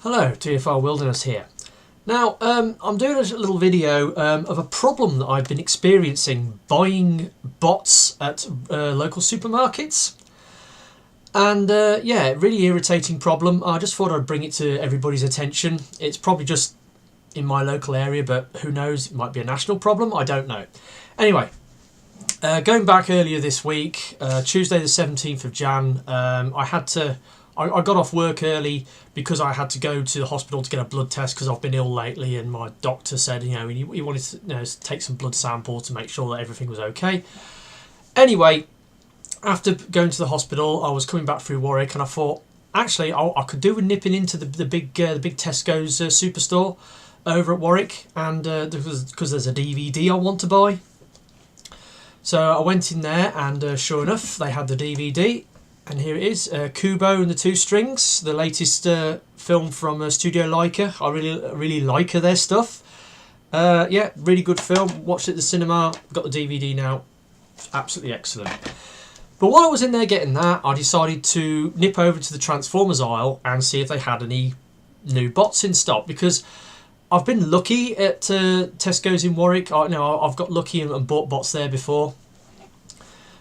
Hello, TFR Wilderness here. Now, I'm doing a little video of a problem that I've been experiencing buying bots at local supermarkets. And yeah, really irritating problem. I just thought I'd bring it to everybody's attention. It's probably just in my local area, but who knows, it might be a national problem, I don't know. Anyway, going back earlier this week, Tuesday the 17th of Jan, I got off work early because I had to go to the hospital to get a blood test because I've been ill lately, and my doctor said, he wanted to take some blood sample to make sure that everything was okay. Anyway, after going to the hospital, I was coming back through Warwick, and I thought, actually, I could do with nipping into the big Tesco's superstore over at Warwick, and because there's a DVD I want to buy. So I went in there, and sure enough, they had the DVD. And here it is, Kubo and the Two Strings, the latest film from Studio Laika. I really like their stuff. Yeah, really good film. Watched it at the cinema. Got the DVD now. Absolutely excellent. But while I was in there getting that, I decided to nip over to the Transformers aisle and see if they had any new bots in stock, because I've been lucky at Tesco's in Warwick. I've got lucky and bought bots there before.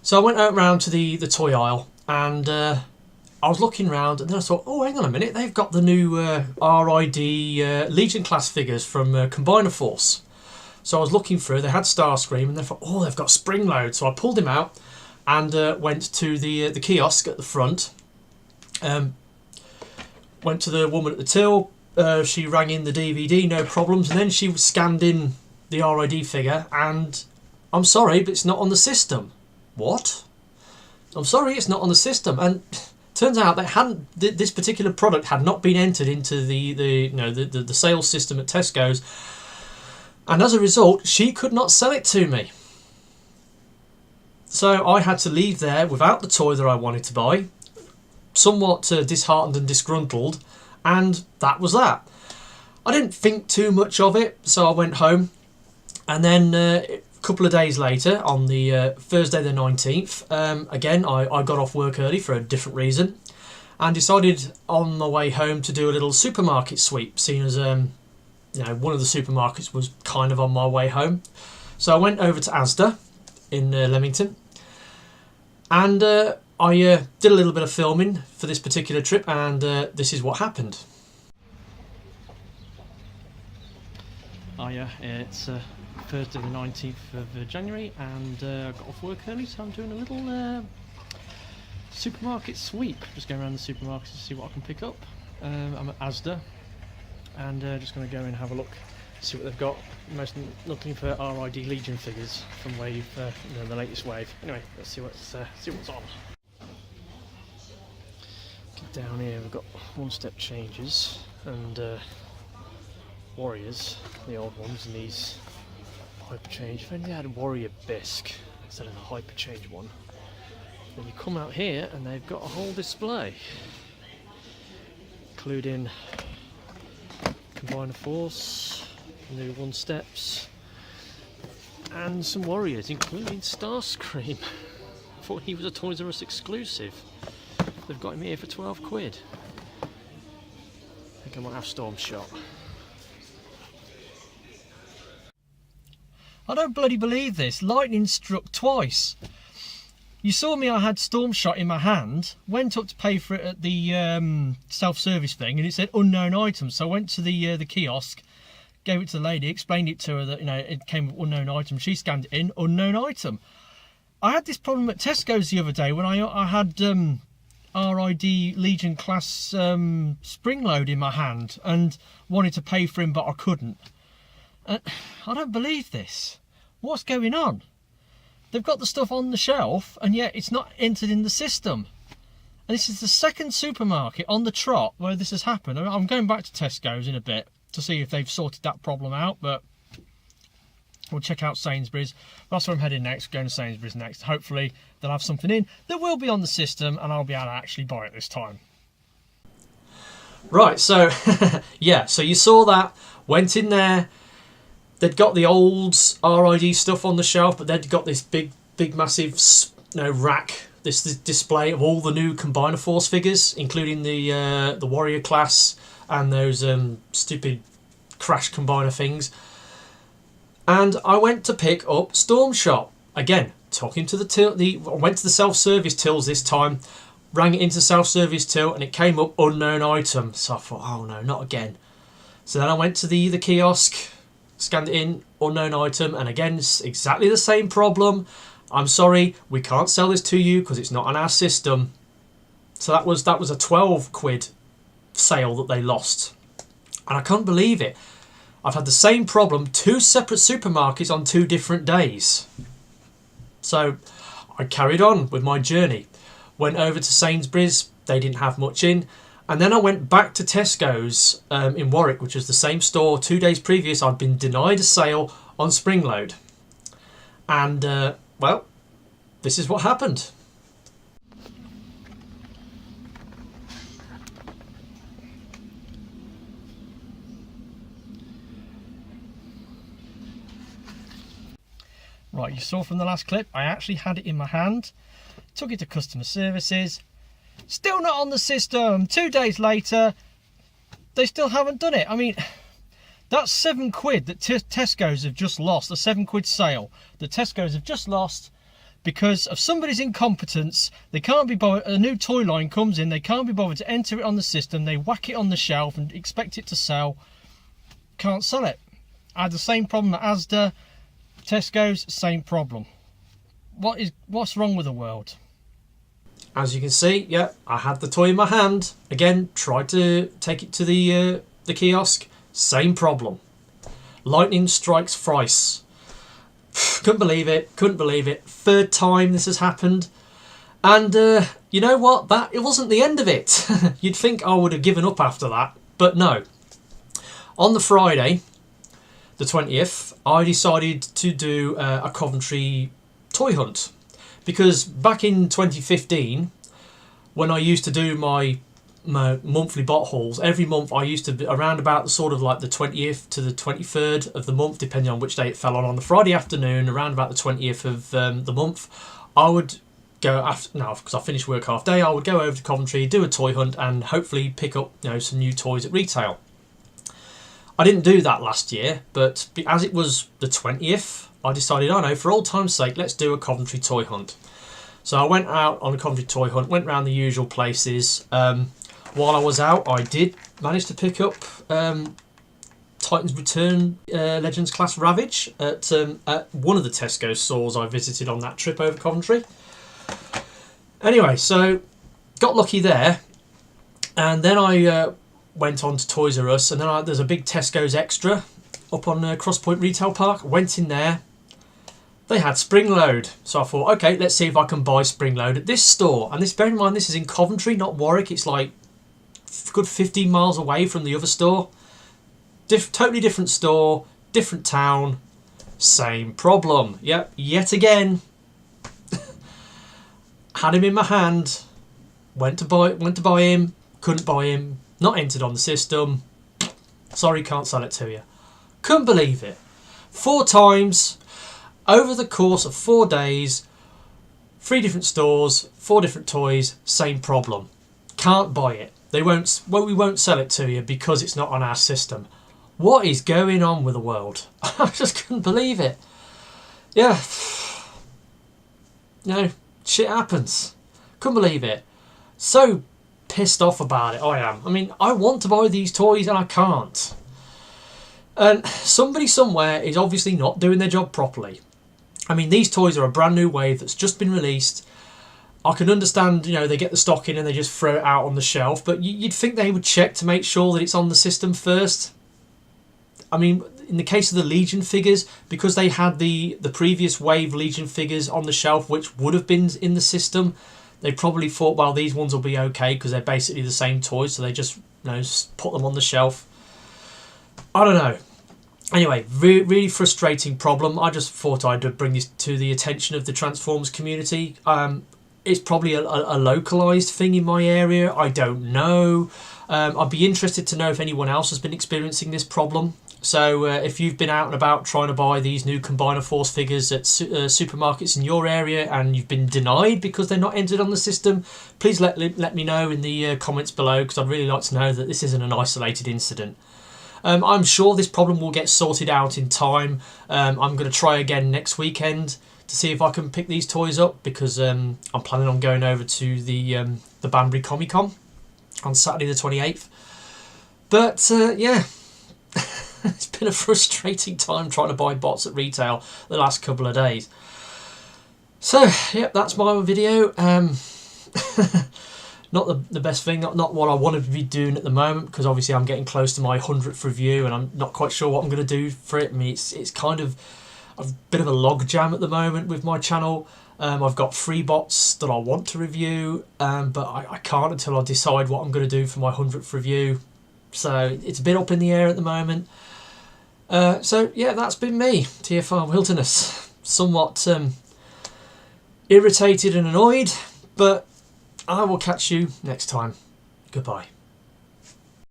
So I went out round to the toy aisle. And I was looking around, and then I thought, oh, hang on a minute, they've got the new RID Legion class figures from Combiner Force. So I was looking through, they had Starscream, and they thought, oh, they've got Springload. So I pulled him out and went to the kiosk at the front. Went to the woman at the till, she rang in the DVD, no problems, and then she scanned in the RID figure, and I'm sorry, but it's not on the system. What? I'm sorry, it's not on the system. And turns out that this particular product had not been entered into the sales system at Tesco's, and as a result, she could not sell it to me. So I had to leave there without the toy that I wanted to buy, somewhat disheartened and disgruntled, and that was that. I didn't think too much of it, so I went home, and then couple of days later, on the Thursday the 19th, again I got off work early for a different reason, and decided on my way home to do a little supermarket sweep, seeing as one of the supermarkets was kind of on my way home. So I went over to Asda in Leamington, and I did a little bit of filming for this particular trip, and this is what happened. Oh yeah, it's Thursday the 19th of January, and I got off work early, so I'm doing a little supermarket sweep. Just going around the supermarket to see what I can pick up. I'm at Asda, and just going to go and have a look, see what they've got. Mostly looking for RID Legion figures from wave, the latest wave. Anyway, let's see what's on. Get down here, we've got one-step changes and warriors, the old ones, and these hyper change. If only they had a warrior bisque instead of a hyper change one. Then you come out here and they've got a whole display, including Combiner Force, new one steps, and some warriors, including Starscream. I thought he was a Toys R Us exclusive. They've got him here for 12 quid. I think I might have Storm Shot. I don't bloody believe this. Lightning struck twice. You saw me, I had Storm Shot in my hand, went up to pay for it at the self-service thing, and it said unknown item. So I went to the kiosk, gave it to the lady, explained it to her that it came with unknown item. She scanned it in, unknown item. I had this problem at Tesco's the other day when I had RID Legion class Springload in my hand and wanted to pay for him, but I couldn't. I don't believe this. What's going on? They've got the stuff on the shelf, and yet it's not entered in the system. And this is the second supermarket on the trot where this has happened. I'm going back to Tesco's in a bit to see if they've sorted that problem out, but we'll check out Sainsbury's. That's where I'm heading next, going to Sainsbury's next. Hopefully they'll have something in that will be on the system, and I'll be able to actually buy it this time. Right, so, yeah, so you saw that, went in there. They'd got the old RID stuff on the shelf, but they'd got this big massive rack, this display of all the new Combiner Force figures, including the Warrior class, and those stupid crash combiner things. And I went to pick up Storm Shot. Again, talking to the till. I went to the self-service tills this time, rang it into self-service till, and it came up unknown item. So I thought, oh no, not again. So then I went to the kiosk, scanned it in, unknown item, and again, it's exactly the same problem. I'm sorry, we can't sell this to you because it's not on our system. So that was a 12 quid sale that they lost. And I couldn't believe it. I've had the same problem, 2 separate supermarkets on 2 different days. So I carried on with my journey. Went over to Sainsbury's, they didn't have much in. And then I went back to Tesco's in Warwick, which was the same store. 2 days previous, I'd been denied a sale on Springload. And, well, this is what happened. Right, you saw from the last clip, I actually had it in my hand, took it to customer services. Still not on the system. 2 days later, they still haven't done it. I mean, that's 7 quid that Tesco's have just lost. A 7 quid sale that Tesco's have just lost because of somebody's incompetence. They can't be bothered. A new toy line comes in. They can't be bothered to enter it on the system. They whack it on the shelf and expect it to sell. Can't sell it. I had the same problem at Asda. Tesco's, same problem. What's wrong with the world? As you can see, yeah, I had the toy in my hand. Again, tried to take it to the kiosk. Same problem. Lightning strikes thrice. Couldn't believe it. Couldn't believe it. 3rd time this has happened. And you know what? It wasn't the end of it. You'd think I would have given up after that. But no. On the Friday, the 20th, I decided to do a Coventry toy hunt. Because back in 2015, when I used to do my monthly bot hauls, every month I used to be around about sort of like the 20th to the 23rd of the month, depending on which day it fell on the Friday afternoon, around about the 20th of the month, I would go after, now because I finished work half day, I would go over to Coventry, do a toy hunt and hopefully pick up, you know, some new toys at retail. I didn't do that last year, but as it was the 20th, I decided, oh no, for old time's sake, let's do a Coventry toy hunt. So I went out on a Coventry toy hunt, went around the usual places. While I was out, I did manage to pick up Titan's Return Legends Class Ravage at one of the Tesco stores I visited on that trip over Coventry. Anyway, so got lucky there, and then I went on to Toys R Us, and then there's a big Tesco's Extra up on Crosspoint Retail Park. Went in there. They had Springload, so I thought, okay, let's see if I can buy Springload at this store. And this, bear in mind, this is in Coventry, not Warwick. It's like a good 15 miles away from the other store. Totally different store, different town, same problem. Yep, yet again. Had him in my hand. Went to buy him. Couldn't buy him. Not entered on the system. Sorry, can't sell it to you. Couldn't believe it. 4 times. Over the course of 4 days, 3 different stores, 4 different toys, same problem. Can't buy it. We won't sell it to you because it's not on our system. What is going on with the world? I just couldn't believe it. Yeah. You know, shit happens. Couldn't believe it. So pissed off about it, I am. I mean, I want to buy these toys and I can't. And somebody somewhere is obviously not doing their job properly. I mean, these toys are a brand new wave that's just been released. I can understand, you know, they get the stock in and they just throw it out on the shelf, but you'd think they would check to make sure that it's on the system first. I mean, in the case of the Legion figures, because they had the previous wave Legion figures on the shelf, which would have been in the system, they probably thought, well, these ones will be okay because they're basically the same toys, so they just, you know, put them on the shelf. I don't know. Anyway, really frustrating problem. I just thought I'd bring this to the attention of the Transformers community. It's probably a localised thing in my area. I don't know. I'd be interested to know if anyone else has been experiencing this problem. So if you've been out and about trying to buy these new Combiner Force figures at supermarkets in your area and you've been denied because they're not entered on the system, please let me know in the comments below, because I'd really like to know that this isn't an isolated incident. I'm sure this problem will get sorted out in time. I'm going to try again next weekend to see if I can pick these toys up, because I'm planning on going over to the Banbury Comic Con on Saturday the 28th. But yeah, it's been a frustrating time trying to buy bots at retail the last couple of days. So yep, that's my video. Not the best thing, not what I want to be doing at the moment, because obviously I'm getting close to my 100th review and I'm not quite sure what I'm going to do for it. I mean, it's kind of a bit of a log jam at the moment with my channel. I've got 3 bots that I want to review, but I can't until I decide what I'm going to do for my 100th review. So it's a bit up in the air at the moment. So yeah, that's been me, TFR Wilderness. Somewhat irritated and annoyed, but I will catch you next time. Goodbye.